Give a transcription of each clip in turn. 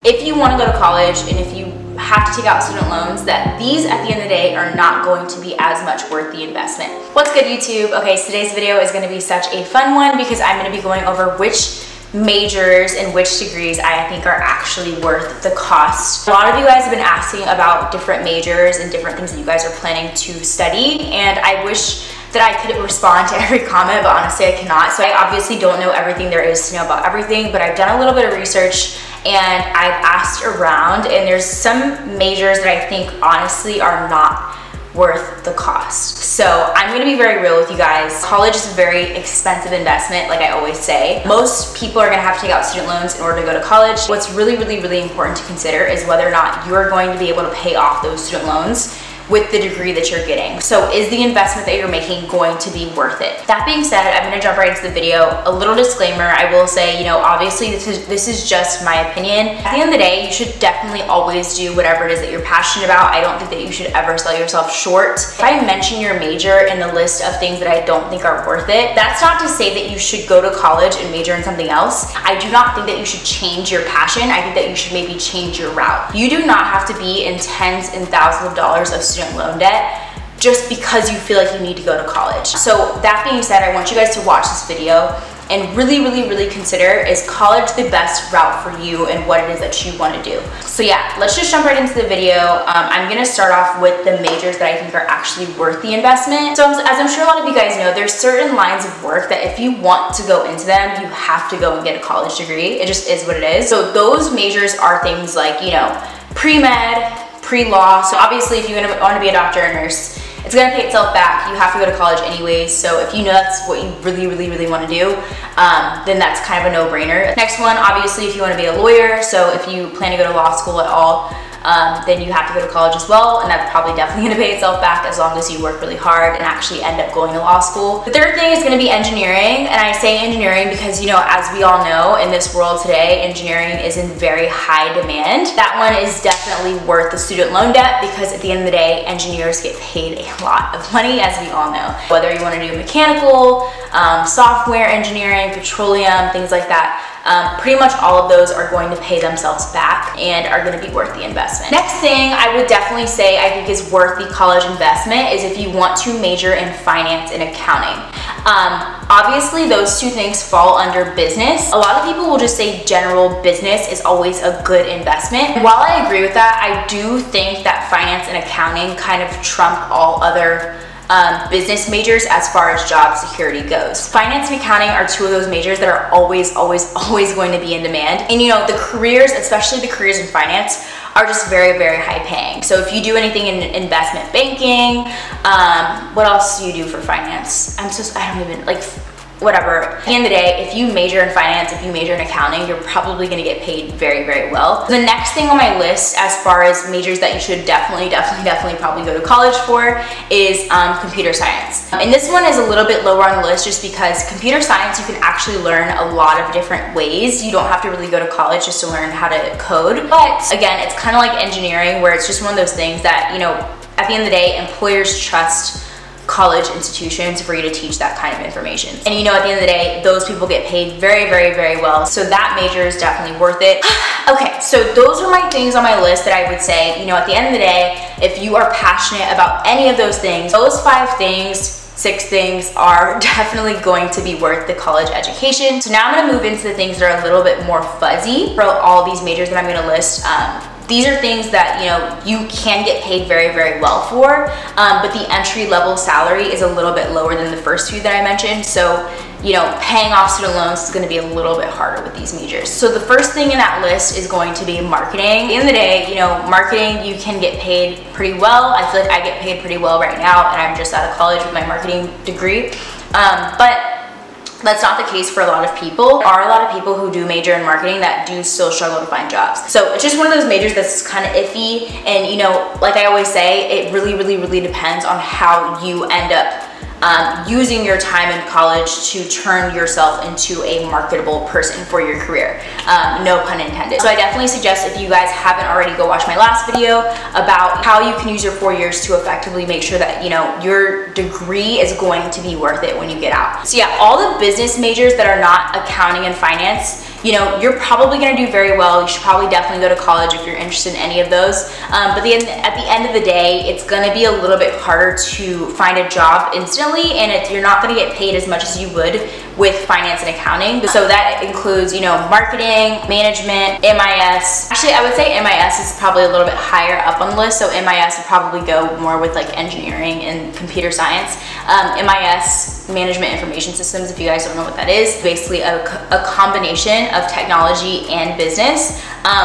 If you want to go to college and if you have to take out student loans, that these at the end of the day are not going to be as much worth the investment. What's good, YouTube? Okay, so today's video is going to be such a fun one because I'm going to be going over which majors and which degrees I think are actually worth the cost. A lot of you guys have been asking about different majors and different things that you guys are planning to study, and I wish that I could respond to every comment, but honestly I cannot. So I obviously don't know everything there is to know about everything, but I've done a little bit of research and I've asked around, and there's some majors that I think honestly are not worth the cost. So I'm gonna be very real with you guys. College is a very expensive investment, like I always say. Most people are gonna have to take out student loans in order to go to college. What's really important to consider is whether or not you're going to be able to pay off those student loans with the degree that you're getting. So is the investment that you're making going to be worth it? That being said, I'm gonna jump right into the video. A little disclaimer, I will say, obviously this is just my opinion. At the end of the day, you should definitely always do whatever it is that you're passionate about. I don't think that you should ever sell yourself short. If I mention your major in the list of things that I don't think are worth it, that's not to say that you should go to college and major in something else. I do not think that you should change your passion. I think that you should maybe change your route. You do not have to be in tens and thousands of dollars of student loan debt just because you feel like you need to go to college. So that being said, I want you guys to watch this video and really consider, is college the best route for you and what it is that you want to do? So yeah, let's just jump right into the video. I'm gonna start off with the majors that I think are actually worth the investment. So as I'm sure a lot of you guys know, there's certain lines of work that if you want to go into them, you have to go and get a college degree. It just is what it is. So those majors are things like, pre-med, pre-law. So obviously if you want to be a doctor or nurse, it's going to pay itself back. You have to go to college anyways. So if you know that's what you really want to do, then that's kind of a no-brainer. Next one, obviously if you want to be a lawyer, so if you plan to go to law school at all, then you have to go to college as well, and that's probably definitely going to pay itself back as long as you work really hard and actually end up going to law school. The third thing is going to be engineering, and I say engineering because, as we all know, in this world today, engineering is in very high demand. That one is definitely worth the student loan debt because at the end of the day, engineers get paid a lot of money, as we all know. Whether you want to do mechanical, software engineering, petroleum, things like that, pretty much all of those are going to pay themselves back and are going to be worth the investment. Next thing I would definitely say I think is worth the college investment is if you want to major in finance and accounting. Obviously those two things fall under business. A lot of people will just say general business is always a good investment. While I agree with that, I do think that finance and accounting kind of trump all other business majors as far as job security goes. Finance and accounting are two of those majors that are always going to be in demand. And the careers, especially the careers in finance, are just very high paying. So if you do anything in investment banking, what else do you do for finance? I don't even, whatever. At the end of the day, if you major in finance, if you major in accounting, you're probably gonna get paid very well. The next thing on my list as far as majors that you should definitely probably go to college for is computer science. And this one is a little bit lower on the list just because computer science, you can actually learn a lot of different ways. You don't have to really go to college just to learn how to code. But again, it's kind of like engineering where it's just one of those things that, at the end of the day, employers trust college institutions for you to teach that kind of information. And at the end of the day, those people get paid very well. So that major is definitely worth it. Okay, so those are my things on my list that I would say, at the end of the day, if you are passionate about any of those things, those 6 things are definitely going to be worth the college education. So now I'm gonna move into the things that are a little bit more fuzzy for all these majors that I'm gonna list. These are things that you can get paid very well for, but the entry level salary is a little bit lower than the first few that I mentioned. So paying off student loans is going to be a little bit harder with these majors. So the first thing in that list is going to be marketing. At the end of the day, marketing, you can get paid pretty well. I feel like I get paid pretty well right now, and I'm just out of college with my marketing degree. But that's not the case for a lot of people. There are a lot of people who do major in marketing that do still struggle to find jobs. So it's just one of those majors that's kind of iffy. And like I always say, it really depends on how you end up using your time in college to turn yourself into a marketable person for your career. No pun intended. So I definitely suggest, if you guys haven't already, go watch my last video about how you can use your 4 years to effectively make sure that your degree is going to be worth it when you get out. So yeah, all the business majors that are not accounting and finance, you know, you're probably gonna do very well. You should probably definitely go to college if you're interested in any of those. But at the end of the day, it's gonna be a little bit harder to find a job instantly, and you're not gonna get paid as much as you would with finance and accounting. So that includes, you know, marketing, management, MIS. Actually, I would say MIS is probably a little bit higher up on the list. So MIS would probably go more with like engineering and computer science. MIS, management information systems, if you guys don't know what that is, basically a combination of technology and business.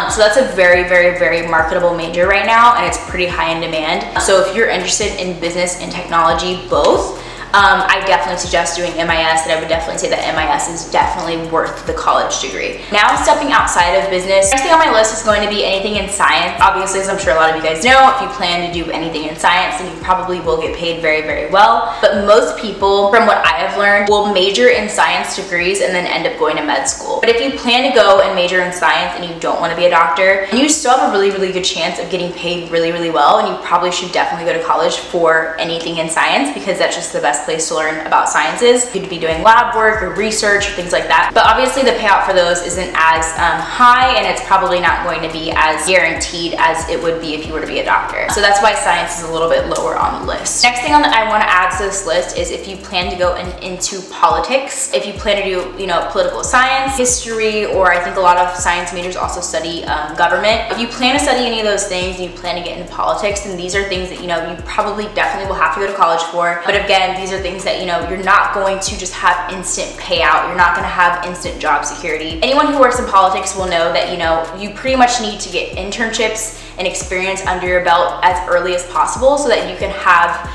So that's a very, very, very marketable major right now, and it's pretty high in demand. So if you're interested in business and technology both, I definitely suggest doing MIS, and I would definitely say that MIS is definitely worth the college degree. Now stepping outside of business, next thing on my list is going to be anything in science. Obviously, as I'm sure a lot of you guys know, if you plan to do anything in science, then you probably will get paid very, very well. But most people, from what I have learned, will major in science degrees and then end up going to med school. But if you plan to go and major in science and you don't want to be a doctor, you still have a really, really good chance of getting paid really, really well, and you probably should definitely go to college for anything in science, because that's just the best place to learn about sciences. You could be doing lab work or research or things like that. But obviously the payout for those isn't as high, and it's probably not going to be as guaranteed as it would be if you were to be a doctor. So that's why science is a little bit lower on the list. Next thing I want to add to this list is if you plan to go into politics, if you plan to do, you know, political science, history, or I think a lot of science majors also study government. If you plan to study any of those things and you plan to get into politics, then these are things that, you know, you probably definitely will have to go to college for. But again, these are things that, you know, you're not going to just have instant payout. You're not going to have instant job security. Anyone who works in politics will know that, you know, you pretty much need to get internships and experience under your belt as early as possible so that you can have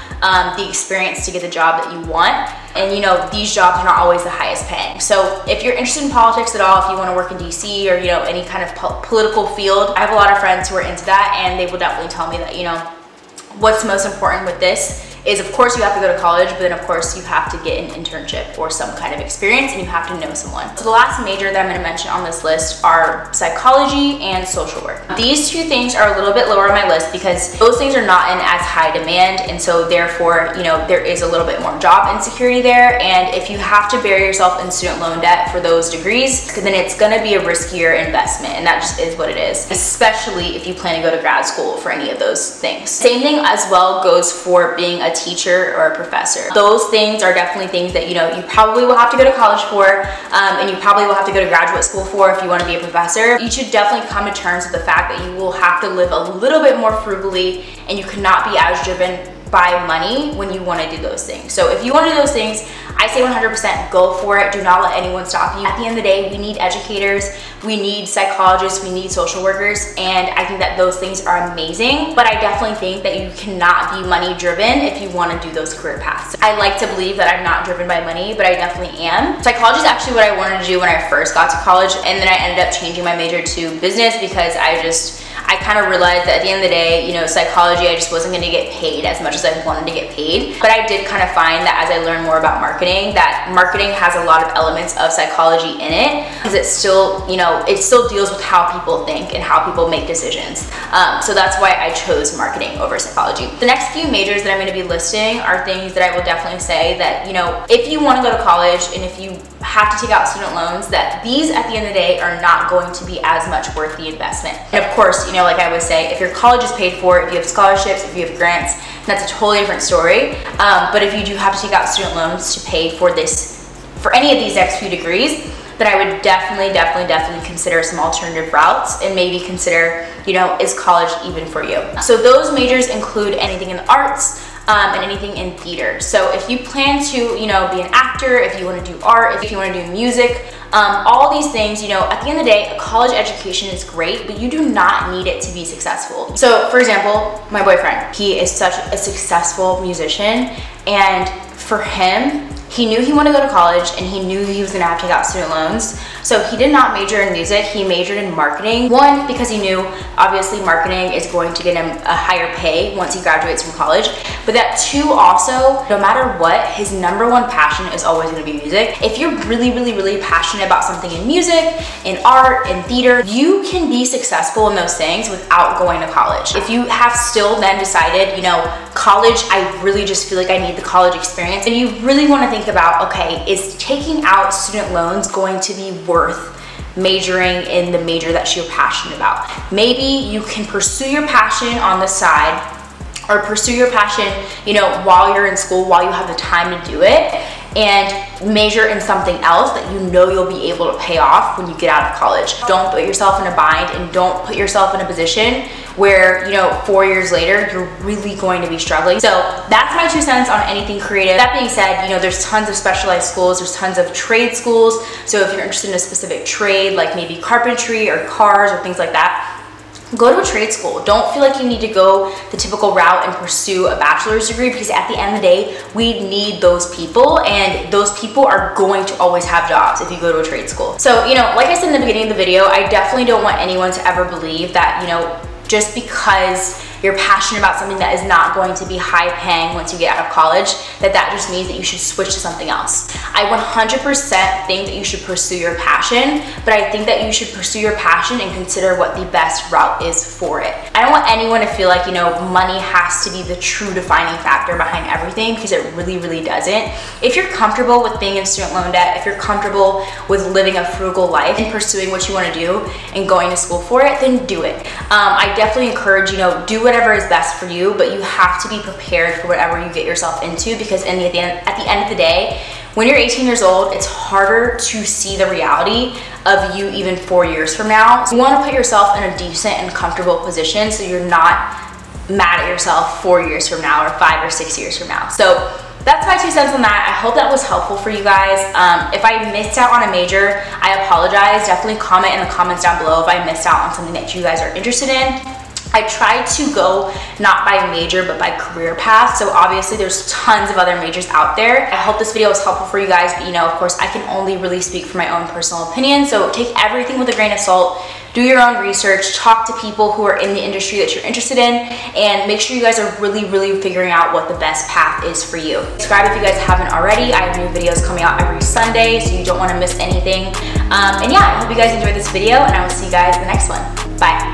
the experience to get the job that you want. And you know, these jobs are not always the highest paying. So if you're interested in politics at all, if you want to work in DC or, you know, any kind of political field, I have a lot of friends who are into that, and they will definitely tell me that, you know, what's most important with this is, of course, you have to go to college, but then of course you have to get an internship or some kind of experience, and you have to know someone. So the last major that I'm going to mention on this list are psychology and social work. These two things are a little bit lower on my list because those things are not in as high demand, and so therefore, you know, there is a little bit more job insecurity there. And if you have to bury yourself in student loan debt for those degrees, then it's going to be a riskier investment, and that just is what it is, especially if you plan to go to grad school for any of those things. Same thing as well goes for being a teacher or a professor. Those things are definitely things that, you know, you probably will have to go to college for, and you probably will have to go to graduate school for if you want to be a professor. You should definitely come to terms with the fact that you will have to live a little bit more frugally, and you cannot be as driven by money when you want to do those things. So if you want to do those things, I say 100% go for it. Do not let anyone stop you. At the end of the day, we need educators, we need psychologists, we need social workers, and I think that those things are amazing. But I definitely think that you cannot be money driven if you want to do those career paths. I like to believe that I'm not driven by money, but I definitely am. Psychology is actually what I wanted to do when I first got to college, and then I ended up changing my major to business because I kind of realized that at the end of the day, you know, psychology, I just wasn't going to get paid as much as I wanted to get paid. But I did kind of find that as I learned more about marketing, that marketing has a lot of elements of psychology in it, because it's still, you know, it still deals with how people think and how people make decisions. So that's why I chose marketing over psychology. The next few majors that I'm going to be listing are things that I will definitely say that, you know, if you want to go to college and if you have to take out student loans, that these at the end of the day are not going to be as much worth the investment. And of course, you know, like I would say, if your college is paid for, if you have scholarships, if you have grants, that's a totally different story. But if you do have to take out student loans to pay for any of these next few degrees, then I would definitely consider some alternative routes and maybe consider, you know, is college even for you? So those majors include anything in the arts, and anything in theater. So if you plan to, you know, be an actor, if you want to do art, if you want to do music, all these things, you know, at the end of the day, a college education is great, but you do not need it to be successful. So for example, my boyfriend, he is such a successful musician, and for him, he knew he wanted to go to college, and he knew he was going to have to take out student loans. So he did not major in music, he majored in marketing. One, because he knew obviously marketing is going to get him a higher pay once he graduates from college. But that two, also, no matter what, his number one passion is always going to be music. If you're really passionate about something in music, in art, in theater, you can be successful in those things without going to college. If you have still then decided, you know, college, I really just feel like I need the college experience, and you really want to think about, okay, is taking out student loans going to be worth majoring in the major that you're passionate about. Maybe you can pursue your passion on the side, or pursue your passion, you know, while you're in school, while you have the time to do it, and major in something else that you know you'll be able to pay off when you get out of college. Don't put yourself in a bind, and don't put yourself in a position where, you know, 4 years later, you're really going to be struggling. So that's my 2 cents on anything creative. That being said, you know, there's tons of specialized schools, there's tons of trade schools. So if you're interested in a specific trade, like maybe carpentry or cars or things like that, go to a trade school. Don't feel like you need to go the typical route and pursue a bachelor's degree, because at the end of the day, we need those people, and those people are going to always have jobs if you go to a trade school. So, you know, like I said in the beginning of the video, I definitely don't want anyone to ever believe that, you know, just because you're passionate about something that is not going to be high paying once you get out of college, that just means that you should switch to something else. I 100% think that you should pursue your passion, but I think that you should pursue your passion and consider what the best route is for it. I don't want anyone to feel like, you know, money has to be the true defining factor behind everything, because it really, really doesn't. If you're comfortable with being in student loan debt, if you're comfortable with living a frugal life and pursuing what you want to do and going to school for it, then do it. I definitely encourage, you know, do whatever is best for you, but you have to be prepared for whatever you get yourself into, because at the end of the day, when you're 18 years old, it's harder to see the reality of you even 4 years from now. So you want to put yourself in a decent and comfortable position so you're not mad at yourself 4 years from now or 5 or 6 years from now. So that's my 2 cents on that. I hope that was helpful for you guys. If I missed out on a major, I apologize. Definitely comment in the comments down below if I missed out on something that you guys are interested in. I tried to go not by major, but by career path. So obviously there's tons of other majors out there. I hope this video was helpful for you guys, but you know, of course, I can only really speak from my own personal opinion. So take everything with a grain of salt, do your own research, talk to people who are in the industry that you're interested in, and make sure you guys are really, really figuring out what the best path is for you. Subscribe if you guys haven't already. I have new videos coming out every Sunday, so you don't want to miss anything. And yeah, I hope you guys enjoyed this video, and I will see you guys in the next one. Bye.